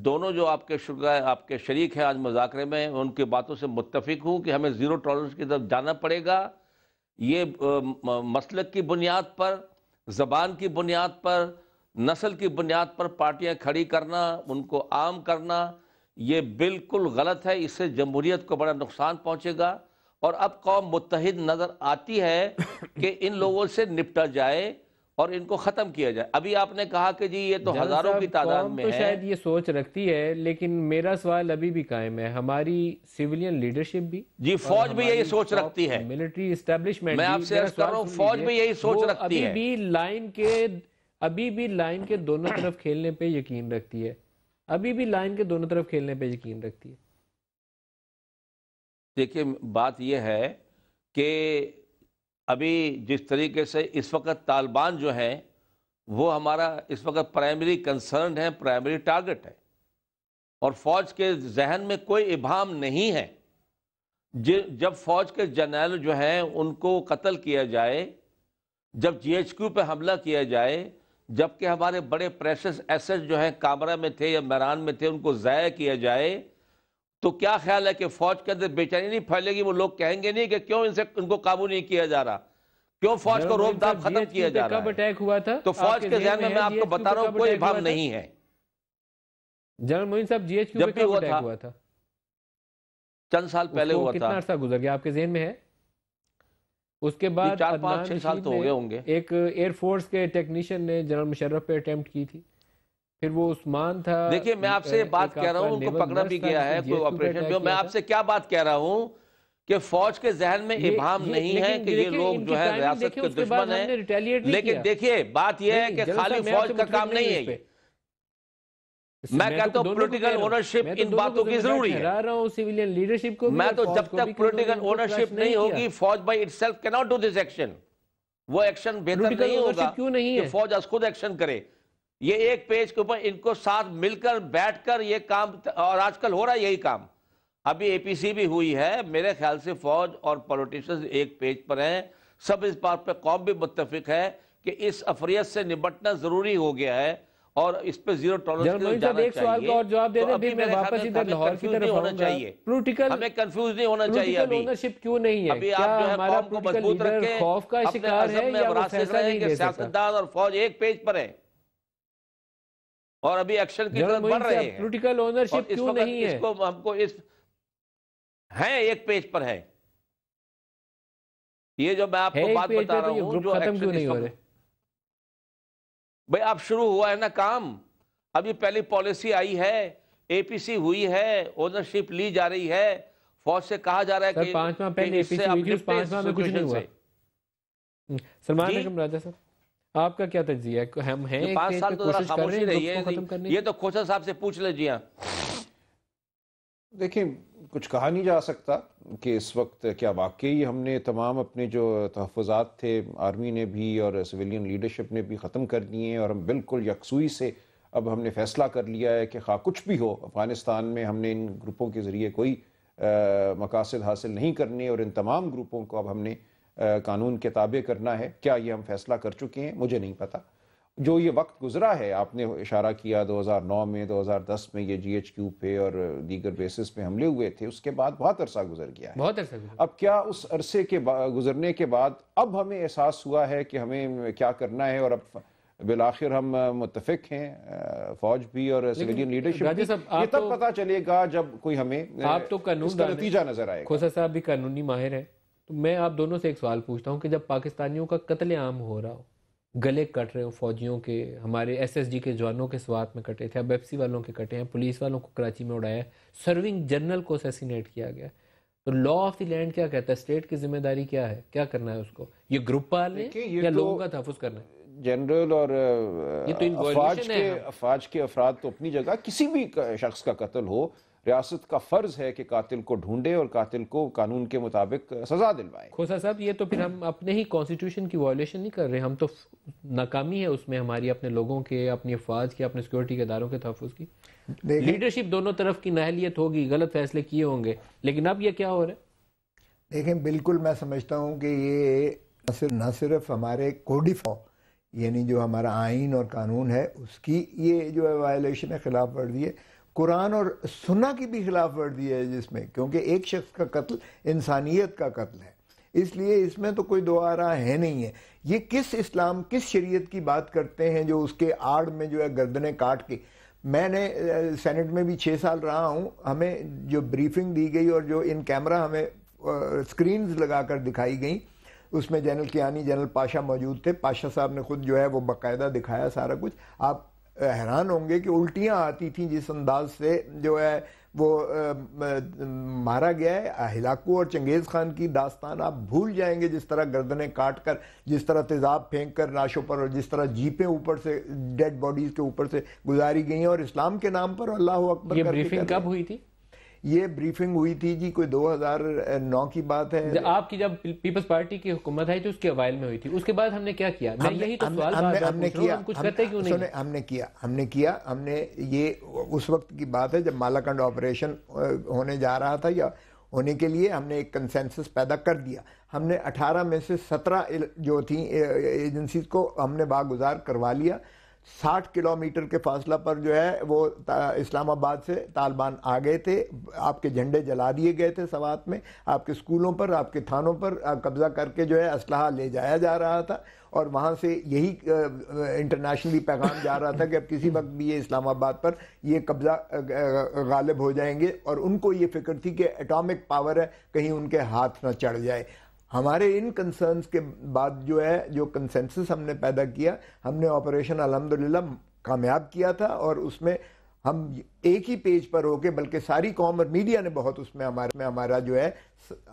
دونوں جو آپ کے شریک ہیں آج مذاکرے میں، ان کی باتوں سے متفق ہوں کہ ہمیں زیرو ٹالرنس کی طرف جانا پڑے گا۔ یہ مسلک کی بنیاد پر، زبان کی بنیاد پر، نسل کی بنیاد پر پارٹیاں کھڑی کرنا، ان کو عام کرنا، یہ بالکل غلط ہے، اس سے جمہوریت کو بڑا نقصان پہنچے گا، اور اب قوم متحد نظر آتی ہے کہ ان لوگوں سے نپٹا جائے اور ان کو ختم کیا جائے۔ ابھی آپ نے کہا کہ جی یہ تو ہزاروں کی تعداد میں ہے، تو شاید یہ سوچ رکھتی ہے، لیکن میرا سوال ابھی بھی قائم ہے، ہماری سیولین لیڈرشپ بھی، جی فوج بھی یہی سوچ رکھتی ہے، ملٹری اسٹیبلشمنٹ، میں آپ سے عرض کر رہا ہوں فوج بھی یہی سوچ رکھتی ہے، ابھی بھی لائن کے دونوں طرف کھیلنے پہ یقین رکھتی ہے، ابھی بھی لائن کے دونوں طرف کھیلنے پہ یقین رکھتی ہے۔ دیکھیں بات یہ ہے کہ ابھی جس طریقے سے اس وقت طالبان جو ہیں وہ ہمارا اس وقت پرائمری کنسرن ہے، پرائمری ٹارگٹ ہے، اور فوج کے ذہن میں کوئی ابہام نہیں ہے، جب فوج کے جنرل جو ہیں ان کو قتل کیا جائے، جب جی ایچ کیو پہ حملہ کیا جائے، جبکہ ہمارے بڑے پریشس ایسٹ جو ہیں کامرا میں تھے یا میران میں تھے ان کو ضائع کیا جائے، تو کیا خیال ہے کہ فوج کے اندر بے چینی نہیں پھیلے گی؟ وہ لوگ کہیں گے نہیں کہ کیوں ان کو قابو نہیں کیا جا رہا، کیوں فوج کو روک دھاپ ختم کیا جا رہا کب اٹیک ہوا تھا؟ تو فوج کے ذہن میں آپ کو بتا رہا ہوں کوئی ابہام نہیں ہے۔ جنرل معین صاحب جی ایچ کیو پہ کب اٹیک ہوا تھا؟ چند سال پہلے ہوا تھا۔ کتنا عرصہ گزر گیا آپ کے ذہن میں ہے؟ اس کے بعد 4-5-6 سال تو ہو گئے ہوں گے۔ ایک ایئر فورس کے ٹیکنیشین نے جنرل مشرف پہ اٹیمپٹ کی تھی، پھر وہ عثمان تھا۔ دیکھیے میں آپ سے بات کہہ رہا ہوں، ان کو پکڑا بھی گیا ہے کوئی آپریشن بھی، میں آپ سے کیا بات کہہ رہا ہوں کہ فوج کے ذہن میں ابہام نہیں ہے کہ یہ لوگ جو ہے ریاست کے دشمن ہیں، لیکن دیکھیے بات یہ ہے کہ خالی فوج کا کام نہیں ہے یہ۔ میں کہتا ہوں پولیٹیکل اونرشپ ان باتوں کی ضروری ہے۔ میں تو جب تک پولیٹیکل اونرشپ نہیں ہوگی، فوج بائی اٹ سیلف کی ناٹ ڈو دس ایکشن، وہ ایکشن بہتر نہیں ہوگا کہ فوج از خود ایکشن کرے۔ یہ ایک پیج کے اوپر ان کو ساتھ مل کر بیٹھ کر یہ کام، اور آج کل ہو رہا ہے یہی کام، ابھی اے پی سی بھی ہوئی ہے، میرے خیال سے فوج اور پولیٹیشنز ایک پیج پر ہیں، سب اس بات پہ قوم بھی متفق ہے کہ اس افریت سے نبٹنا ضروری ہو گیا ہے اور اس پہ زیرو ٹالرنس جانا ایک سوال کا اور جواب دے دیں، میں واپس ادھر لاہور کی طرف آؤں گا۔ پولیٹیکل ہمیں کنفیوز نہیں ہونا چاہیے ابھی۔ اونرشپ کیوں نہیں ہے؟ ابھی آپ جو ہے قوم کو مضبوط رکھیں، خوف کا اپنے شکار ہے عزم میں یا وہ راسخ فیصلہ رہیں نہیں کہ دے سکتا؟ سیاستدان اور فوج ایک پیج پر ہے اور ابھی ایکشن کی طرف بڑھ رہے ہیں۔ پولیٹیکل اونرشپ کیوں نہیں ہے؟ ہم کو اس ہیں ایک پیج پر ہے، یہ جو میں آپ کو بات بتا رہا ہوں، جو ختم کیوں نہیں ہو رہے؟ بھئی اب شروع ہوا ہے نا کام، ابھی پہلی پالیسی آئی ہے، اے پی سی ہوئی ہے، اونرشپ لی جا رہی ہے، فوج سے کہا جا رہا ہے کہ 5 ماہ پہلے اے پی سی ہوئی تھی، اس 5 ماہ میں کچھ نہیں ہوا۔ سلمان اکرم راجہ صاحب آپ کا کیا تجزیہ ہے؟ ہم ہیں ایک 5 سال تو ذرا کوشش کر خاموشی رہے رہی ہیں ختم ہے، کرنے یہ تو کھوسا صاحب سے پوچھ لیجیے۔ دیکھیں کچھ کہا نہیں جا سکتا کہ اس وقت کیا واقعی ہم نے تمام اپنے جو تحفظات تھے آرمی نے بھی اور سویلین لیڈرشپ نے بھی ختم کر دیے ہیں، اور ہم بالکل یکسوئی سے اب ہم نے فیصلہ کر لیا ہے کہ خواہ کچھ بھی ہو افغانستان میں ہم نے ان گروپوں کے ذریعے کوئی مقاصد حاصل نہیں کرنے، اور ان تمام گروپوں کو اب ہم نے قانون کے تابع کرنا ہے۔ کیا یہ ہم فیصلہ کر چکے ہیں؟ مجھے نہیں پتا۔ جو یہ وقت گزرا ہے، آپ نے اشارہ کیا 2009 میں 2010 میں یہ جی ایچ کیو پہ اور دیگر بیسز پہ حملے ہوئے تھے، اس کے بعد بہت عرصہ گزر گیا ہے۔ بہت عرصہ گزر۔ اب کیا اس عرصے کے گزرنے کے بعد اب ہمیں احساس ہوا ہے کہ ہمیں کیا کرنا ہے، اور اب بالآخر ہم متفق ہیں فوج بھی اور سویلین لیڈرشپ بھی؟ یہ تب پتہ چلے گا جب کوئی ہمیں اس کا نتیجہ نظر آئے گا۔ کھوسا صاحب بھی قانونی ماہر ہیں، تو میں آپ دونوں سے ایک سوال پوچھتا ہوں کہ جب پاکستانیوں کا قتل عام ہو رہا ہو، گلے کٹ رہے ہوں فوجیوں کے، ہمارے ایس ایس جی کے جوانوں کے سوات میں کٹے تھے، اب ایف سی والوں کے کٹے ہیں، پولیس والوں کو کراچی میں اڑایا ہے، سرونگ جنرل کو اسیسینیٹ کیا گیا، تو لا آف دی لینڈ کیا کہتا ہے؟ اسٹیٹ کی ذمہ داری کیا ہے؟ کیا کرنا ہے اس کو؟ یہ گروپ پالنے یا لوگوں کا تحفظ کرنا ہے؟ جنرل اور افواج کے افراد تو اپنی جگہ، کسی بھی شخص کا قتل ہو، ریاست کا فرض ہے کہ قاتل کو ڈھونڈے اور قاتل کو قانون کے مطابق سزا دلوائے۔ کھوسا صاحب یہ تو پھر ہم اپنے ہی کانسٹیٹیوشن کی وائلیشن نہیں کر رہے، ہم تو ناکامی ہے اس میں ہماری، اپنے لوگوں کے، اپنی افواج کے، اپنے سیکورٹی کے اداروں کے تحفظ کی۔ لیڈرشپ دونوں طرف کی نااہلیت ہوگی، غلط فیصلے کیے ہوں گے، لیکن اب یہ کیا ہو رہا ہے؟ دیکھیں بالکل میں سمجھتا ہوں کہ یہ نہ صرف ہمارے کوڈیفاؤ یعنی جو ہمارا آئین اور قانون ہے اس کی یہ جو ہے وائلیشن ہے، خلاف ورزی ہے، قرآن اور سنہ کی بھی خلاف ورزی ہے جس میں، کیونکہ ایک شخص کا قتل انسانیت کا قتل ہے، اس لیے اس میں تو کوئی دو آرا ہے نہیں ہے۔ یہ کس اسلام، کس شریعت کی بات کرتے ہیں جو اس کے آڑ میں جو ہے گردنیں کاٹ کے، میں نے سینٹ میں بھی 6 سال رہا ہوں، ہمیں جو بریفنگ دی گئی اور جو ان کیمرہ ہمیں سکرینز لگا کر دکھائی گئیں، اس میں جنرل کیانی، جنرل پاشا موجود تھے، پاشا صاحب نے خود جو ہے وہ باقاعدہ دکھایا سارا کچھ۔ آپ حیران ہوں گے کہ الٹیاں آتی تھیں جس انداز سے جو ہے وہ مارا گیا ہے۔ ہلاکو اور چنگیز خان کی داستان آپ بھول جائیں گے، جس طرح گردنیں کاٹ کر، جس طرح تیزاب پھینک کر لاشوں پر، اور جس طرح جیپیں اوپر سے ڈیڈ باڈیز کے اوپر سے گزاری گئی ہیں، اور اسلام کے نام پر اللہ اکبر۔ یہ بریفنگ کب ہوئی تھی؟ یہ بریفنگ ہوئی تھی جی کوئی 2009 کی بات ہے، آپ کی جب پیپلز پارٹی کی حکومت آئی تھی اس کے اوائل میں ہوئی تھی۔ اس کے بعد ہم نے کیا کیا؟ میں یہی تو سوال ہم نے کیا، کچھ کرتے کیوں نہیں؟ ہم نے یہ اس وقت کی بات ہے جب مالاکنڈ آپریشن ہونے جا رہا تھا، یا ہونے کے لیے ہم نے ایک کنسنسس پیدا کر دیا. ہم نے 18 میں سے 17 جو تھیں ایجنسیز کو ہم نے باگزار کروا لیا. 60 کلومیٹر کے فاصلہ پر جو ہے وہ اسلام آباد سے طالبان آ گئے تھے. آپ کے جھنڈے جلا دیے گئے تھے سوات میں, آپ کے سکولوں پر, آپ کے تھانوں پر قبضہ کر کے جو ہے اسلحہ لے جایا جا رہا تھا, اور وہاں سے یہی انٹرنیشنلی پیغام جا رہا تھا کہ اب کسی وقت بھی یہ اسلام آباد پر یہ قبضہ غالب ہو جائیں گے, اور ان کو یہ فکر تھی کہ ایٹامک پاور ہے, کہیں ان کے ہاتھ نہ چڑھ جائے. ہمارے ان کنسرنز کے بعد جو ہے جو کنسنسس ہم نے پیدا کیا, ہم نے آپریشن الحمدللہ کامیاب کیا تھا, اور اس میں ہم ایک ہی پیج پر ہو کے, بلکہ ساری قوم اور میڈیا نے بہت اس میں ہمارا جو ہے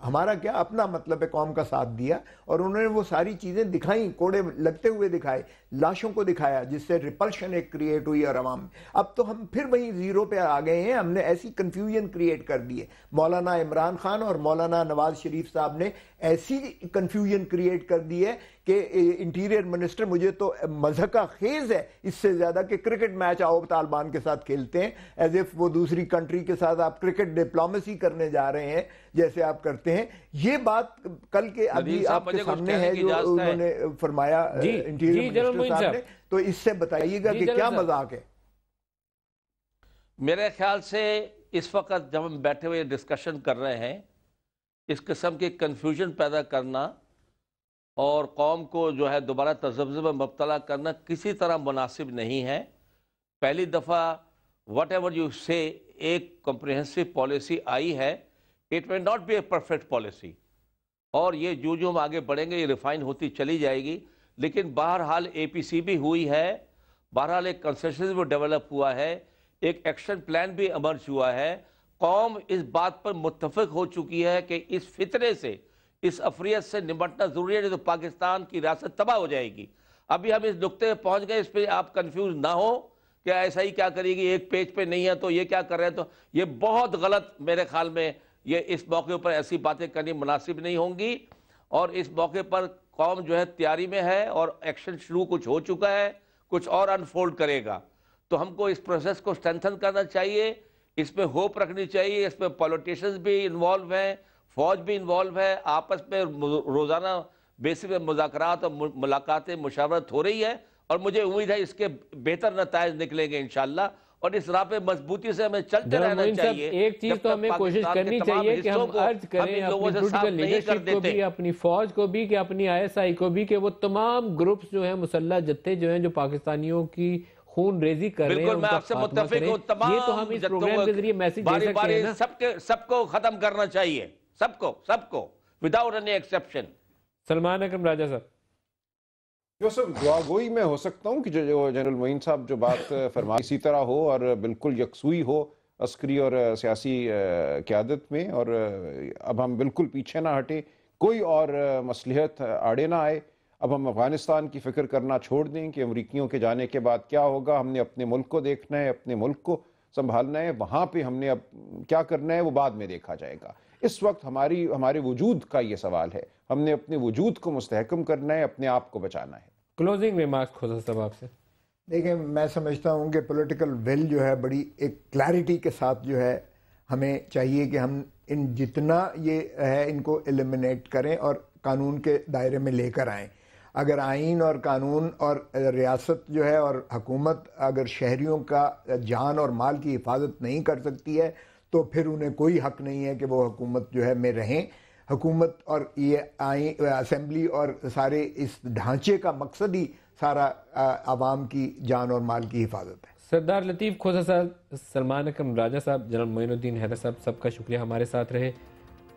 ہمارا کیا اپنا مطلب ہے قوم کا ساتھ دیا, اور انہوں نے وہ ساری چیزیں دکھائیں, کوڑے لگتے ہوئے دکھائے, لاشوں کو دکھایا, جس سے ریپلشن ایک کریٹ ہوئی اور عوام. اب تو ہم پھر وہیں زیرو پہ آ گئے ہیں. ہم نے ایسی کنفیوژن کریٹ کر دی ہے. مولانا عمران خان اور مولانا نواز شریف صاحب نے ایسی کنفیوژن کریٹ کر دی ہے کہ انٹیریئر منسٹر, مجھے تو مضحکہ خیز ہے اس سے زیادہ کہ کرکٹ میچ آؤ طالبان کے ساتھ کھیلتے ہیں, ایز اف وہ دوسری کنٹری کے ساتھ آپ کرکٹ ڈپلومیسی کرنے جا رہے ہیں جیسے آپ کرتے ہیں. یہ بات کل کے ابھی آپ کے سامنے ہے جو انہوں نے فرمایا انٹیریئر منسٹر صاحب نے, تو اس سے بتائیے گا کہ کیا مذاق ہے. میرے خیال سے اس وقت جب ہم بیٹھے ہوئے ڈسکشن کر رہے ہیں, اس قسم کی کنفیوژن پیدا کرنا اور قوم کو جو ہے دوبارہ تذبذب میں مبتلا کرنا کسی طرح مناسب نہیں ہے. پہلی دفعہ وٹ ایور یو سے ایک کمپریہنسو پالیسی آئی ہے, it may not be a perfect policy, اور یہ جو ہم آگے بڑھیں گے یہ ریفائن ہوتی چلی جائے گی. لیکن بہرحال اے پی سی بھی ہوئی ہے, بہرحال ایک کنسنسس بھی ڈیولپ ہوا ہے, ایک ایکشن پلان بھی ایمرج ہوا ہے. قوم اس بات پر متفق ہو چکی ہے کہ اس فتنے سے, اس افریت سے نمٹنا ضروری ہے, نہیں تو پاکستان کی ریاست تباہ ہو جائے گی. ابھی ہم اس نقطے پہ پہنچ گئے, اس پہ آپ کنفیوز نہ ہو کہ ایسا ہی کیا کرے گی, ایک پیج پہ نہیں ہے تو یہ کیا کر رہے ہیں. تو یہ بہت غلط, میرے خیال میں یہ اس موقع پر ایسی باتیں کرنی مناسب نہیں ہوں گی. اور اس موقع پر قوم جو ہے تیاری میں ہے, اور ایکشن شروع کچھ ہو چکا ہے, کچھ اور انفولڈ کرے گا. تو ہم کو اس پروسیس کو اسٹرینتھن کرنا چاہیے, اس میں ہوپ رکھنی چاہیے. اس میں پولیٹیشنز بھی انوالو ہیں, فوج بھی انوالو ہے, آپس میں روزانہ بیسس پہ مذاکرات اور ملاقاتیں مشاورت ہو رہی ہے, اور مجھے امید ہے اس کے بہتر نتائج نکلیں گے انشاءاللہ. اور اس راہ پہ مضبوطی سے ہمیں چلتے رہنا چاہیے. ایک چیز تو ہمیں کوشش کرنی چاہیے کہ ہم عرض کریں اپنی پولیٹیکل لیڈرشپ کو بھی, اپنی فوج کو بھی, کہ اپنی ISI کو بھی, کہ وہ تمام گروپس جو ہیں, مسلح جتھے جو ہیں, جو پاکستانیوں کی خون ریزی کر رہے ہیں, بالکل میں آپ سے متفق ہوں. تمام یہ تو ہم اس پروگرام کے ذریعے میسیج دے سکتے ہیں نا, سب کو ختم کرنا چاہیے, سب کو وداؤٹ اینی ایکسیپشن. سلمان اکرم راجہ صاحب. جو سب دعا گوئی میں ہو سکتا ہوں کہ جو جنرل معین صاحب جو بات فرمائی اسی طرح ہو, اور بالکل یکسوئی ہو عسکری اور سیاسی قیادت میں, اور اب ہم بالکل پیچھے نہ ہٹیں, کوئی اور مصلحت آڑے نہ آئے. اب ہم افغانستان کی فکر کرنا چھوڑ دیں کہ امریکیوں کے جانے کے بعد کیا ہوگا. ہم نے اپنے ملک کو دیکھنا ہے, اپنے ملک کو سنبھالنا ہے, وہاں پہ ہم نے اب کیا کرنا ہے وہ بعد میں دیکھا جائے گا. اس وقت ہمارے وجود کا یہ سوال ہے, ہم نے اپنے وجود کو مستحکم کرنا ہے, اپنے آپ کو بچانا ہے. کلوزنگ ریمارکس کھوسا صاحب آپ سے. دیکھیں, میں سمجھتا ہوں کہ پولیٹیکل ول جو ہے بڑی ایک کلیئرٹی کے ساتھ جو ہے ہمیں چاہیے کہ ہم ان جتنا یہ ہے ان کو ایلیمنیٹ کریں اور قانون کے دائرے میں لے کر آئیں. اگر آئین اور قانون اور ریاست جو ہے اور حکومت اگر شہریوں کا جان اور مال کی حفاظت نہیں کر سکتی ہے تو پھر انہیں کوئی حق نہیں ہے کہ وہ حکومت جو ہے میں رہیں. حکومت اور یہ اسمبلی اور سارے اس ڈھانچے کا مقصد ہی سارا عوام کی جان اور مال کی حفاظت ہے. سردار لطیف کھوسا صاحب, سلمان اکرم راجہ صاحب, جنرل معین الدین حیدر صاحب, سب کا شکریہ ہمارے ساتھ رہے.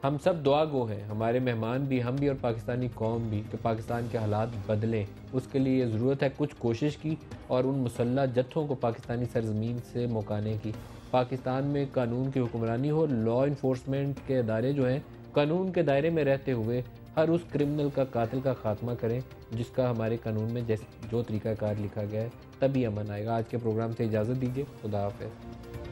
ہم سب دعا گو ہیں, ہمارے مہمان بھی, ہم بھی, اور پاکستانی قوم بھی, کہ پاکستان کے حالات بدلیں. اس کے لیے ضرورت ہے کچھ کوشش کی, اور ان مسلح جتھوں کو پاکستانی سرزمین سے موقعانے کی. پاکستان میں قانون کی حکمرانی ہو, لا انفورسمنٹ کے ادارے جو ہیں قانون کے دائرے میں رہتے ہوئے ہر اس کرمنل کا, قاتل کا خاتمہ کریں جس کا ہمارے قانون میں جو طریقہ کار لکھا گیا ہے, تبھی امن آئے گا. آج کے پروگرام سے اجازت دیجیے, خدا حافظ.